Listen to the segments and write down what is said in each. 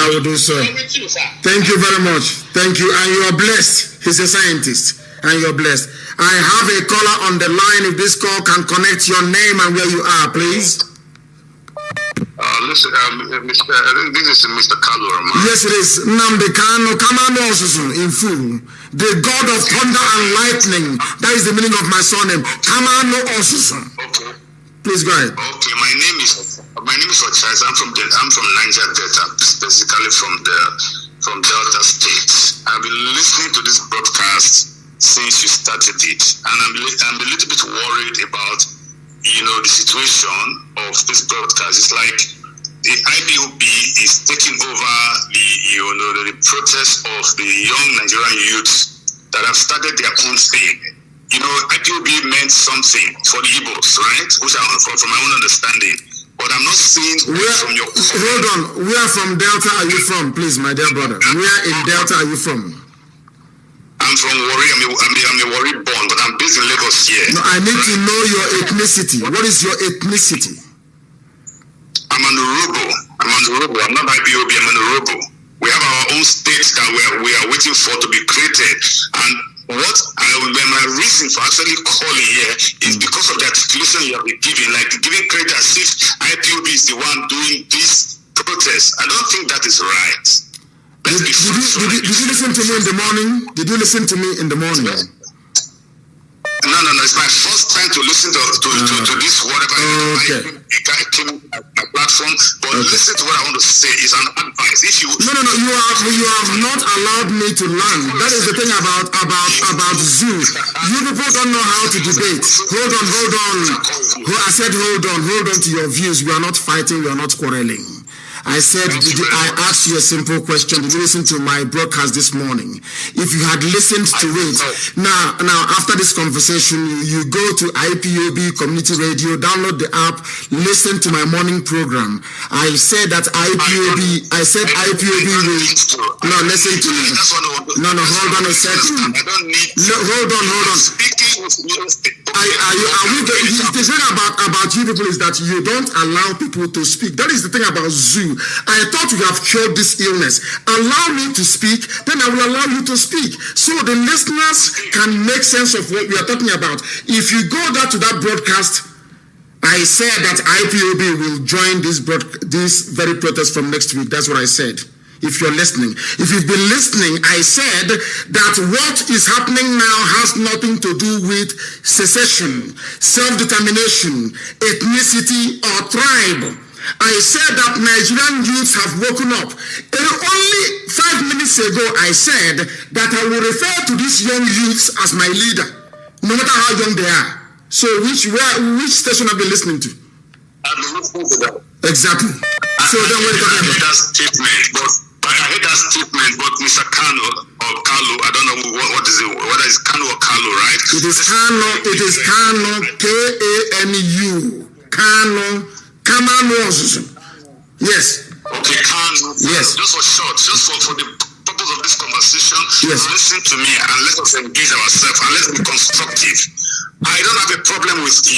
I will do so. Thank you very much. Thank you. And you are blessed. He's a scientist. And you're blessed. I have a caller on the line. If this call can connect your name and where you are, please. Listen, this is Mr. Kanu. Yes, it is. Nnamdi Kanu, in full. The God of thunder and lightning. That is the meaning of my surname. Kamano Osusun. Okay. Please go ahead. Okay, my name is Ochais. I'm from Niger Delta, specifically from Delta State. I've been listening to this broadcast since you started it, and I'm a little bit worried about the situation of this broadcast. It's like the IPOB is taking over the protest of the young Nigerian youths that have started their own thing. IPOB meant something for the Igbos, right? Which from my own understanding. But I'm not seeing from your comment. Hold on. Where from Delta are you from, please, my dear brother? Where in Delta are you from? I'm from Warri. I'm a Warri born, but I'm based in Lagos here. No, I need to know your ethnicity. What is your ethnicity? I'm an Urobo. I'm not IPOB. I'm an Urobo. We have our own state that we are waiting for to be created. And my reason for actually calling here is because of the articulation you have been giving, like giving credit as if IPOB is the one doing this protest. I don't think that is right. Did you listen to me in the morning? Did you listen to me in the morning? No. It's my first time to listen to this whatever. Okay. I came on my platform, but listen to what I want to say. It's an advice. If you No. You have not allowed me to learn. That is the thing about Zoo. You people don't know how to debate. Hold on. I said hold on to your views. We are not fighting. We are not quarreling. I said, I asked you a simple question. Did you listen to my broadcast this morning? If you had listened to it, now after this conversation, you go to IPOB Community Radio, download the app, listen to my morning program. I said that IPOB will. No, listen to me. No, hold on a second. No, hold on. The thing about you people is that you don't allow people to speak. That is the thing about Zoo. I thought you have cured this illness. Allow me to speak, then I will allow you to speak. So the listeners can make sense of what we are talking about. If you go back to that broadcast, I said that IPOB will join this very protest from next week. That's what I said. If you're listening. If you've been listening, I said that what is happening now has nothing to do with secession, self-determination, ethnicity, or tribe. I said that Nigerian youths have woken up. Only 5 minutes ago, I said that I will refer to these young youths as my leader, no matter how young they are. So which station have you been listening to? I've been listening to that. Exactly. So then what are you talking about? I heard that statement, but Mr. Kanu or Kalu, I don't know what is it, whether it's Kanu or Kalu, right? It is Kanu, K-A-N-U. Kamano. Yes. Okay, Kanu. Yes. Just for short, just for the purpose of this conversation, yes. Listen to me and let us engage ourselves and let's be constructive. I don't have a problem with the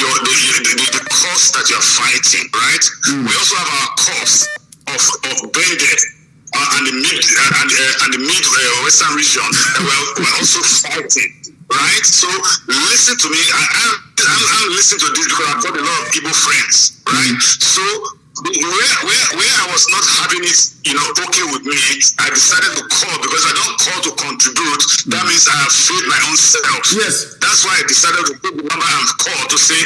cause that you're fighting, right? We also have our cause of Bende and the mid western region that we're also fighting, right? So listen to me. I'm listening to this because I've got a lot of Igbo friends, right? So where I was not having it, okay with me, I decided to call because I don't call to contribute. That means I have failed my own self. Yes. That's why I decided to put the number and call to say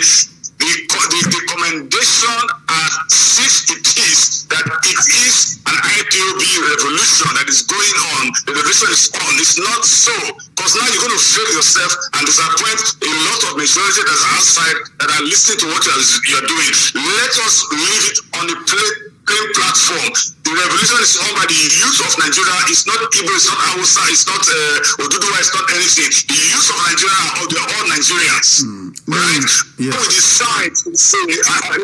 the commendation as if it is that it is an IPOB revolution that is going on. The revolution is on. It's not so. Because now you're going to fail yourself and disappoint a lot of majority that are outside that are listening to what you're doing. Let us leave it on the plain platform. The revolution is on by the youth of Nigeria. It's not Igbo, it's not Hausa, it's not Oduduwa, it's not anything. The youth of Nigeria, they're all Nigerians. Right? Yeah. When we decide to say,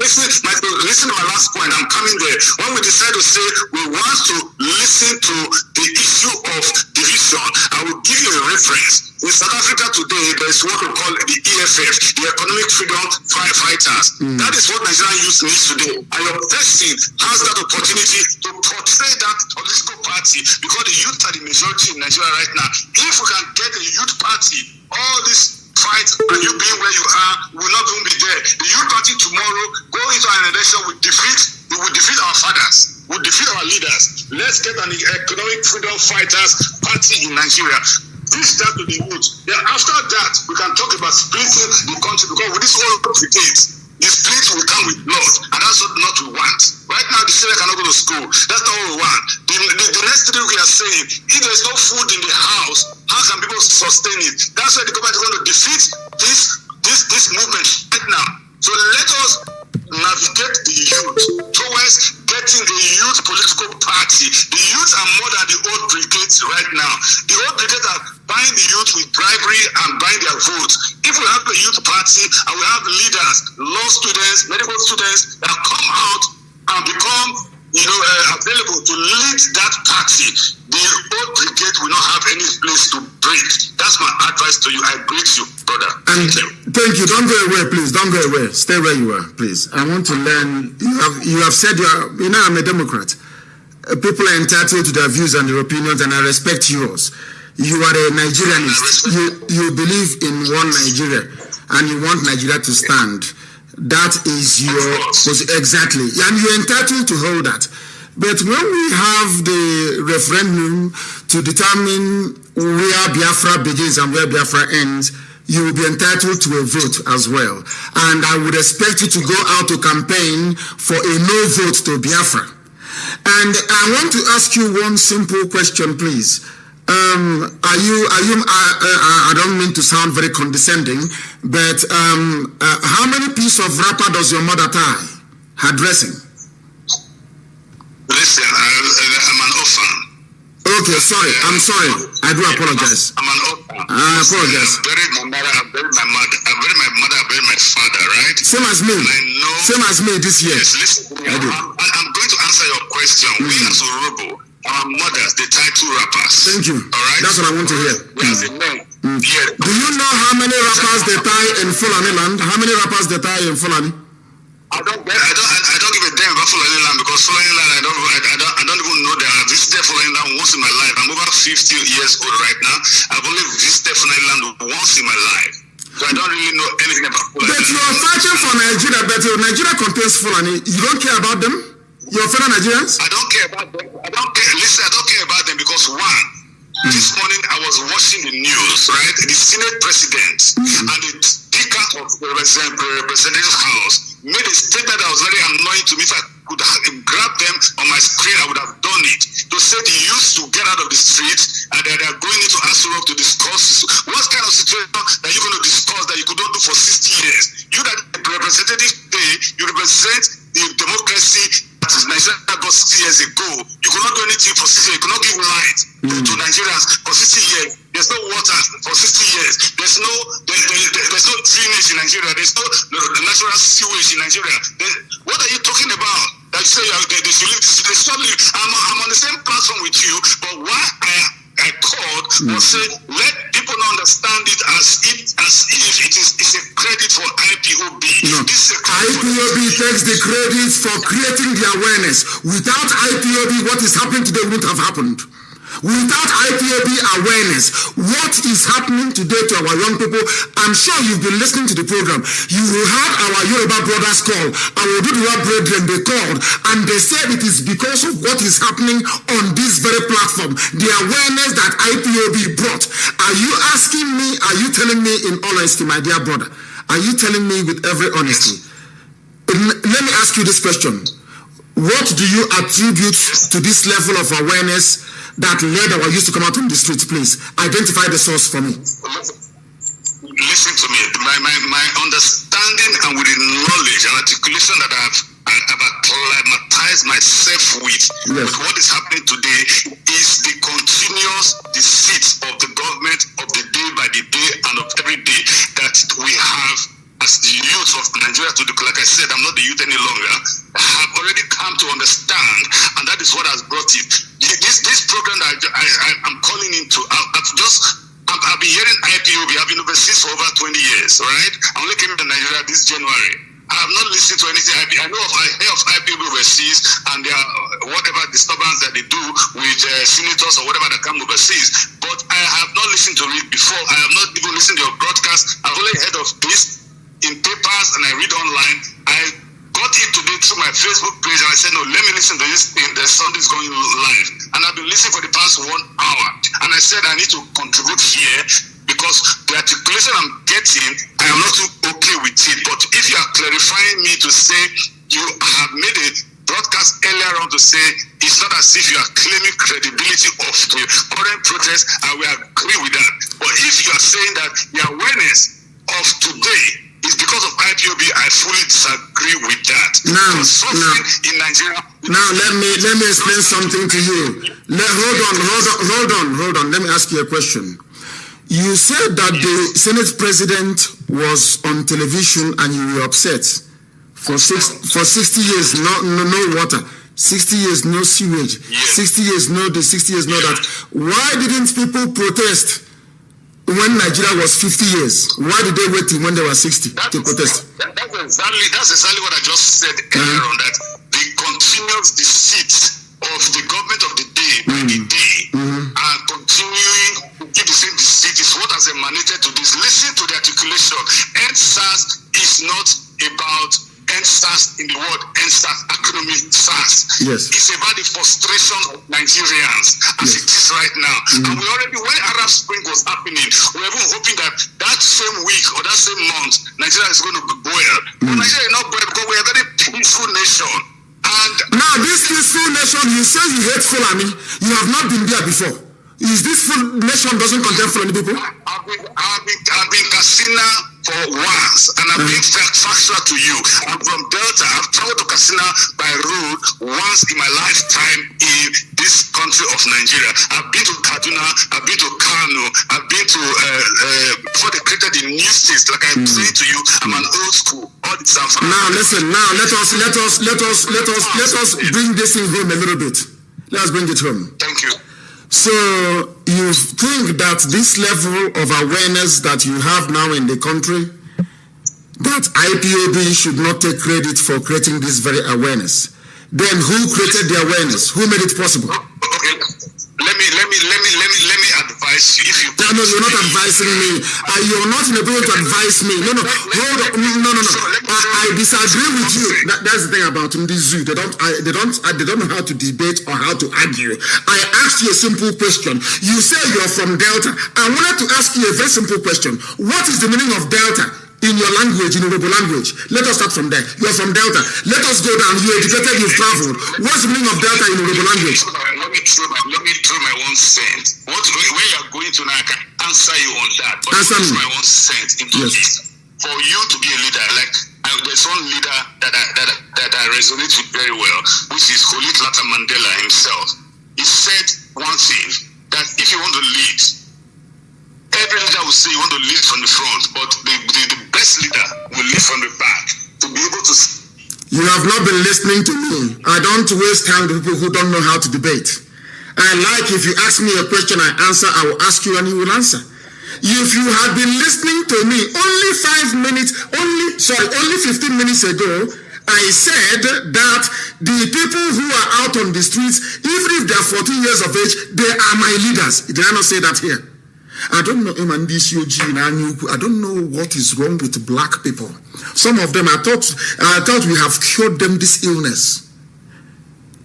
listen to my last point, I'm coming there. When we decide to say we want to listen to the issue of division, I will give you a reference. In South Africa today, there is what we call the EFF, the Economic Freedom Fighters. That is what Nigerian youth needs today. And your person has that opportunity to portray that political party, because the youth are the majority in Nigeria right now. If we can get a youth party, all this fight and you being where you are will not even be there. The youth party tomorrow go into an election will defeat our fathers, will defeat our leaders. Let's get an economic freedom fighters party in Nigeria. Teach that to the youth. Then after that, we can talk about splitting the country, because with this whole brigade, the split will come with blood, and that's what not we want. Right now, the children cannot go to school. That's not what we want. The next thing we are saying, if there is no food in the house, how can people sustain it? That's why the government is going to defeat this movement right now. So let us navigate the youth towards getting the youth political party. The youth are more than the old brigades right now. The old brigades are buying the youth with bribery and buying their votes. If we have a youth party and we have leaders, law students, medical students that come out and become available to lead that party, the old brigade will not have any place to break. That's my advice to you. I greet you, brother. And thank you. Don't go away, please. Don't go away. Stay where you are, please. I want to learn. You have said I'm a Democrat. People are entitled to their views and their opinions, and I respect yours. You are a Nigerianist. You believe in one Nigeria, and you want Nigeria to stand. That is your exactly, and you're entitled to hold that. But when we have the referendum to determine where Biafra begins and where Biafra ends, you will be entitled to a vote as well. And I would expect you to go out to campaign for a no vote to Biafra. And I want to ask you one simple question, please. I don't mean to sound very condescending, but how many pieces of wrapper does your mother tie? Her dressing? Listen, I'm an orphan. Okay, sorry. I'm sorry. I do apologize. I'm an orphan. I apologize. I buried my mother, I buried my mother, I buried my father, right? Same as me. And I know. Same as me this year. Yes, listen. I'm going to answer your question. We as Orobo, our mothers, they tie two wrappers. Thank you. All right? That's what I want to hear. As a man. Yeah. Do you know how many wrappers they tie in Fulani land? How many wrappers they tie in Fulani? I don't give a damn about Fulani land, because Fulani land I don't even know that. I've visited Fulani land once in my life. I'm over 50 years old right now. I've only visited Fulani land once in my life. So I don't really know anything about Fulani. But you are fighting for Nigeria, but Nigeria contains Fulani. You don't care about them? Your fellow Nigerians? I don't care about them. I don't care about them because one, this morning I was watching the news, right? The Senate President and the Speaker of the Representative House made a statement that was very annoying to me. If I could have grabbed them on my screen, I would have done it. To say the youth to get out of the streets and that they are going into Aso Rock to discuss what kind of situation that you're going to discuss that you could not do for 60 years. You that representative today, you represent the democracy that is Nigeria got 60 years ago. You could not do anything for 60 years. You could not give light to Nigerians for 60 years. There's no water for 60 years. There's no drainage in Nigeria. There's no natural sewage in Nigeria. What are you talking about? That you say they should leave. They should leave. I'm on the same platform with you, but why I called was say let people understand it as if it's a credit for IPOB. No. IPOB takes the credit for creating the awareness. Without IPOB, what is happening today wouldn't have happened. Without IPOB awareness, what is happening today to our young people? I'm sure you've been listening to the program. You had our Yoruba brothers call, our Oduduwa brethren, they called, and they said it is because of what is happening on this very platform, the awareness that IPOB brought. Are you asking me, are you telling me in honesty, my dear brother, are you telling me with every honesty? Let me ask you this question. What do you attribute to this level of awareness that led our youth to come out on the streets? Please identify the source for me. Listen to me. My understanding and with the knowledge and articulation that I've acclimatized myself with what is happening today is the continuous deceit of the government of the day by the day and of every day that we have as the youth of Nigeria to do. Like I said, I'm not the youth any longer. I have already come to understand, and that is what has brought it. This program that I'm calling into, I've been hearing IPOB. I've been overseas for over 20 years, right? I only came to Nigeria this January. I have not listened to anything. I know of IPOB overseas and their whatever disturbance that they do with senators or whatever that come overseas. But I have not listened to it before. I have not even listened to your broadcast. I've only heard of this in papers and I read online. I got it today through my Facebook page and I said, no, let me listen to this thing. There's something's going live. And I've been listening for the past 1 hour. And I said I need to contribute here because the articulation I'm getting, I am not too okay with it. But if you are clarifying me to say you have made a broadcast earlier on to say it's not as if you are claiming credibility of the current protest, I will agree with that. But if you are saying that the awareness of today is because of IPOB, I fully disagree with that. Now, in Nigeria. Now let me explain something to you. Hold on. Let me ask you a question. You said that the Senate President was on television and you were upset for 60 years, no water. 60 years, no sewage. 60 years, no this. 60 years, no that. Why didn't people protest when Nigeria was 50 years? Why did they wait till when they were 60 to protest? That's exactly what I just said earlier on, that the continuous deceit of the government of the day by the day and continuing to keep the same deceit is what has emanated to this. Listen to the articulation. EndSARS is not about EndSARS in the word EndSARS acronym SARS. Yes. It's about the frustration of Nigerians as it is right now. And we already, when Arab Spring was happening, we were even hoping that that same week or that same month, Nigeria is going to be boiled. But Nigeria is not boiled because we are a very peaceful nation. And now this peaceful nation, you say you hate Fulani, you have not been there before. Is this full nation doesn't contain Fulani people? I've been Katsina for once, and I've been factual to you. I'm from Delta. I've traveled to Katsina by road once in my lifetime in this country of Nigeria. I've been to Kaduna, I've been to Kanu, I've been to before they created the new states. Like I'm saying to you, I'm an old school. Now listen. Now let us bring this thing home a little bit. Let's bring it home. Thank you. So you think that this level of awareness that you have now in the country, that IPOB should not take credit for creating this very awareness? Then who created the awareness? Who made it possible? Okay. Let me advise you. If you no, you're not advising me. You're not in a position to advise me. No. Hold on. No. I disagree with you. That's the thing about the zoo. They don't know how to debate or how to argue. I asked you a simple question. You say you're from Delta. I wanted to ask you a very simple question. What is the meaning of Delta? In your language, in Yoruba language. Let us start from there. You're from Delta. Let us go down. You're educated, you've traveled. What's the meaning of Delta in Yoruba language? Let me throw my 1 cent. Where you're going to now, I can answer you on that. But answer me. My 1 cent into this. For you to be a leader, like there's one leader that I resonate with very well, which is Holy Lata Mandela himself. He said one thing, that if you want to lead, every leader will say you want to lead from the front, but the best leader will lead from the back to be able to. You have not been listening to me. I don't waste time with people who don't know how to debate. I like if you ask me a question, I answer, I will ask you and you will answer. If you had been listening to me only 15 minutes ago, I said that the people who are out on the streets, even if they are 14 years of age, they are my leaders. Did I not say that here? I don't know I don't know what is wrong with black people. Some of them, I thought we have cured them this illness.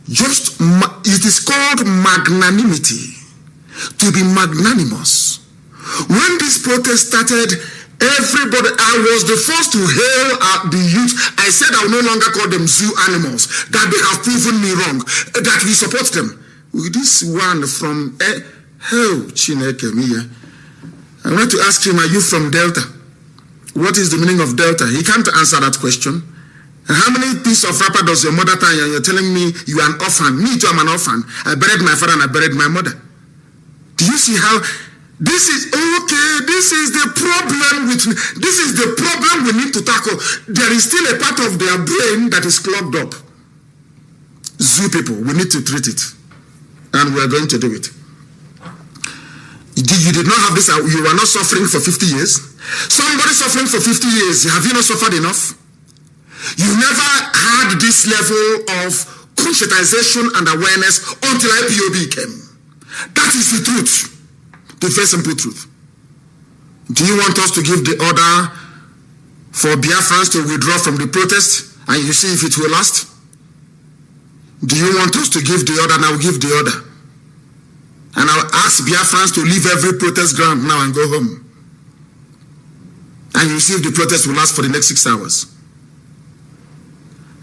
It is called magnanimity. To be magnanimous. When this protest started, everybody, I was the first to hail the youth. I said I will no longer call them zoo animals, that they have proven me wrong, that we support them. With this one from Chineke Miya, I want to ask him, are you from Delta? What is the meaning of Delta? He can't answer that question. And how many pieces of wrapper does your mother tie and you're telling me you are an orphan? Me too, I'm an orphan. I buried my father and I buried my mother. Do you see how this is okay? This is the problem we need to tackle. There is still a part of their brain that is clogged up. Zoo people, we need to treat it. And we are going to do it. You did not have this, you were not suffering for 50 years. Somebody suffering for 50 years, have you not suffered enough? You never had this level of conscientization and awareness until IPOB came. That is the truth, the very simple truth. Do you want us to give the order for Biafrans to withdraw from the protest and you see if it will last? Do you want us to give the order? And I will give the order. And I'll ask Biafrans to leave every protest ground now and go home. And you see if the protest will last for the next 6 hours.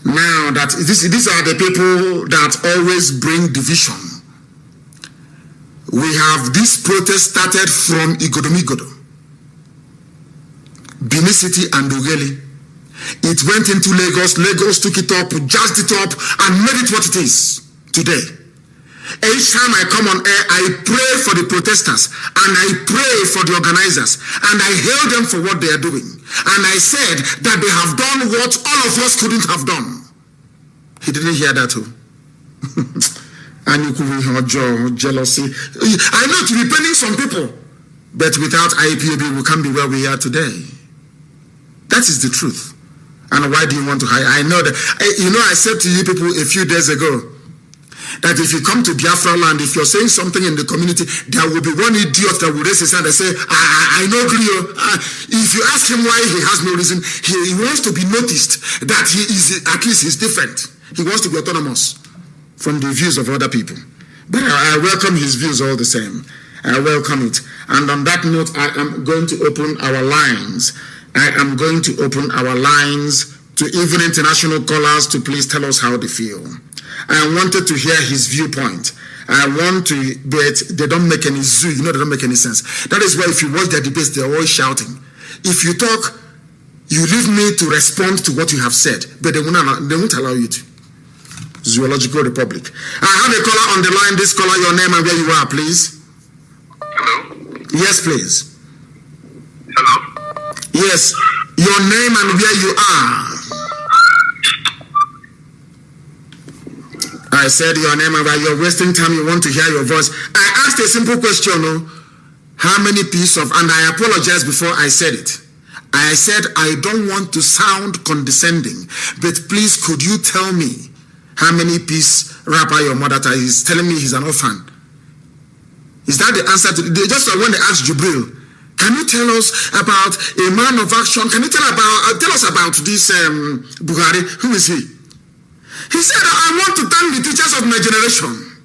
Now that these are the people that always bring division. We have this protest started from Igodomigodo, Benin City and Ogele. It went into Lagos. Lagos took it up, jazzed it up, and made it what it is today. Each time I come on air, I pray for the protesters and I pray for the organizers and I hail them for what they are doing. And I said that they have done what all of us couldn't have done. He didn't hear that too. And you could be jealousy. I know to be paining some people, but without IPOB, we can't be where we are today. That is the truth. And why do you want to hide? I know that. I said to you people a few days ago that if you come to Biafra land, if you're saying something in the community, there will be one idiot that will raise his hand and say, I know Grio. If you ask him why he has no reason, he wants to be noticed that he is, at least he's different. He wants to be autonomous from the views of other people. But I welcome his views all the same. I welcome it. And on that note, I am going to open our lines. I am going to open our lines to even international callers to please tell us how they feel. I wanted to hear his viewpoint. I want to, but they don't make any zoo. They don't make any sense. That is why if you watch their debates, they're always shouting. If you talk, you leave me to respond to what you have said, but they won't allow you to. Zoological Republic. I have a caller on the line. This caller, your name and where you are, please. Hello? Yes, please. Hello? Yes, your name and where you are. I said your name and where you're wasting time. You want to hear your voice. I asked a simple question. How many pieces of, and I apologize before I said it. I said I don't want to sound condescending, but please could you tell me how many piece rapper your mother is telling me he's an orphan? Is that the answer to just when they asked Jibril, can you tell us about a man of action? Can you tell us about this Buhari? Who is he? He said, I want to thank the teachers of my generation.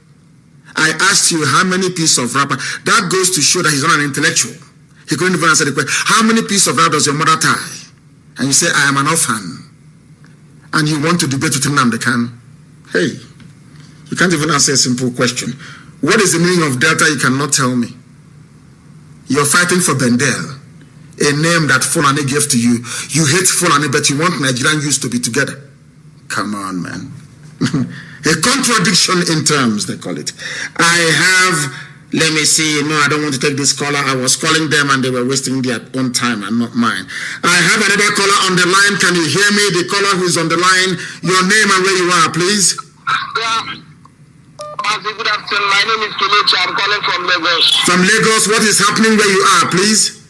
I asked you how many pieces of rapper. That goes to show that he's not an intellectual. He couldn't even answer the question. How many pieces of rap does your mother tie? And you say, I am an orphan. And you want to debate with Nnamdi Kanu. Hey, you can't even answer a simple question. What is the meaning of Delta? You cannot tell me. You're fighting for Bendel, a name that Fulani gave to you. You hate Fulani, but you want Nigerian youth to be together. Come on, man. A contradiction in terms, they call it. I have, let me see. No, I don't want to take this caller. I was calling them and they were wasting their own time and not mine. I have another caller on the line. Can you hear me? The caller who is on the line, your name and where you are, please. Yeah. Mazi, good afternoon. My name is Kelechi. I'm calling from Lagos. From Lagos, what is happening where you are, please?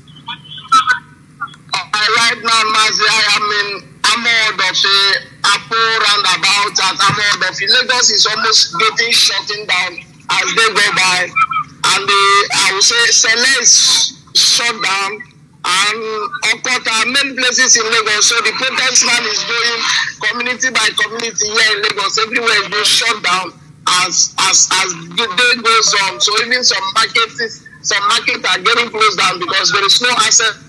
Right now, Mazi, I am in Amodofi, Apo roundabout at Amodofi. Lagos is almost getting shutting down as they go by. And I would say Sele is shut down. And Okota, many places in Lagos. So the protest man is going community by community here in Lagos. Everywhere is being shut down as the day goes on. So even some markets are getting closed down because there is no access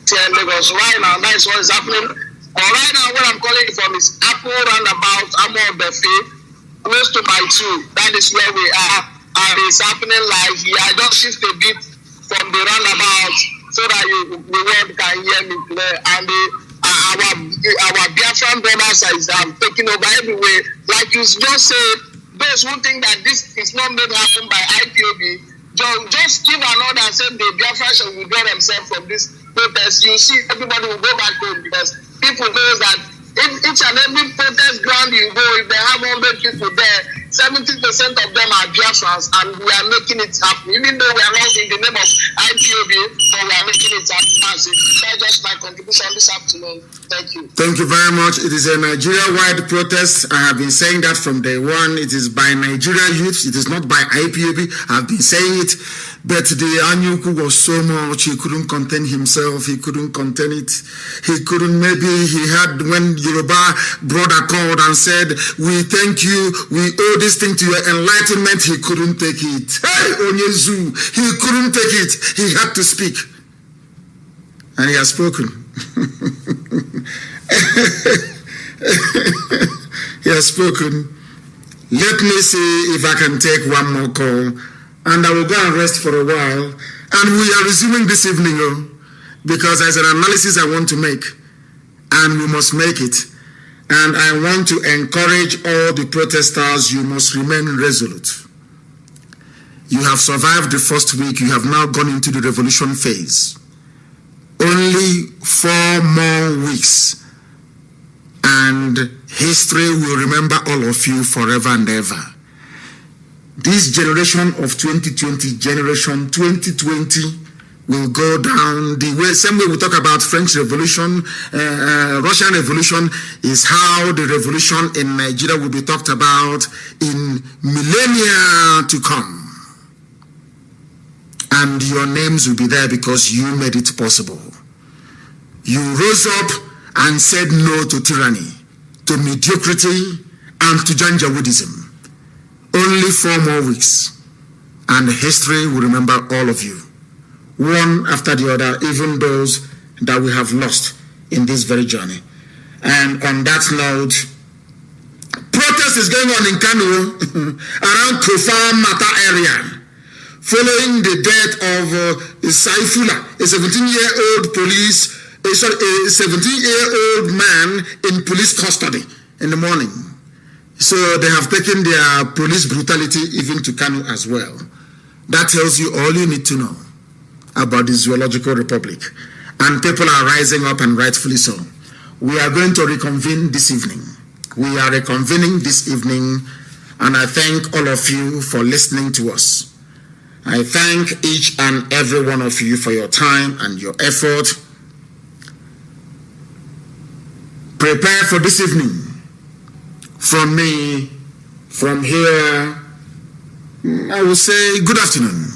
here in Lagos right now. That is what is happening. Right now, where I'm calling from is Apple roundabout Amodofi, close to my 2. That is where we are. And it's happening live here. I just shift a bit from the roundabout so that the world can hear me clear. And our Biafran brothers are taking over everywhere. Like you just said, those who think that this is not made happen by IPOB, just give an order and say the Biafran should withdraw themselves from this protest. You see, everybody will go back home because people know that each and every protest ground you go, if they have 100 people there, 70% of them are Biafrans, and we are making it happen. Even though we are not in the name of IPOB, but we are making it happen. That's just my contribution this afternoon. Thank you. Thank you very much. It is a Nigeria-wide protest. I have been saying that from day one. It is by Nigeria youth. It is not by IPOB. I have been saying it. But the Anyuku was so much, he couldn't contain himself. He couldn't contain it. He couldn't, maybe he had, when Yoruba brother called and said, we thank you, we owe this thing to your enlightenment, he couldn't take it. Hey, Onyezu, he couldn't take it. He had to speak. And he has spoken. He has spoken. Let me see if I can take one more call, and I will go and rest for a while. And we are resuming this evening, because there's an analysis I want to make, and we must make it. And I want to encourage all the protesters, you must remain resolute. You have survived the first week, you have now gone into the revolution phase. Only 4 more weeks, and history will remember all of you forever and ever. This generation of 2020, generation 2020, will go down the way, same way we talk about French Revolution, Russian Revolution, is how the revolution in Nigeria will be talked about in millennia to come. And your names will be there because you made it possible. You rose up and said no to tyranny, to mediocrity, and to Janjaweedism. Only 4 more weeks, and history will remember all of you, one after the other, even those that we have lost in this very journey. And on that note, protest is going on in Kanu, around Kofa Mata area, following the death of Saifullah, a 17-year-old a 17-year-old man in police custody in the morning. So they have taken their police brutality even to Kanu as well. That tells you all you need to know about the Zoological Republic. And people are rising up, and rightfully so. We are going to reconvene this evening. We are reconvening this evening, and I thank all of you for listening to us. I thank each and every one of you for your time and your effort. Prepare for this evening. From me, from here, I will say good afternoon.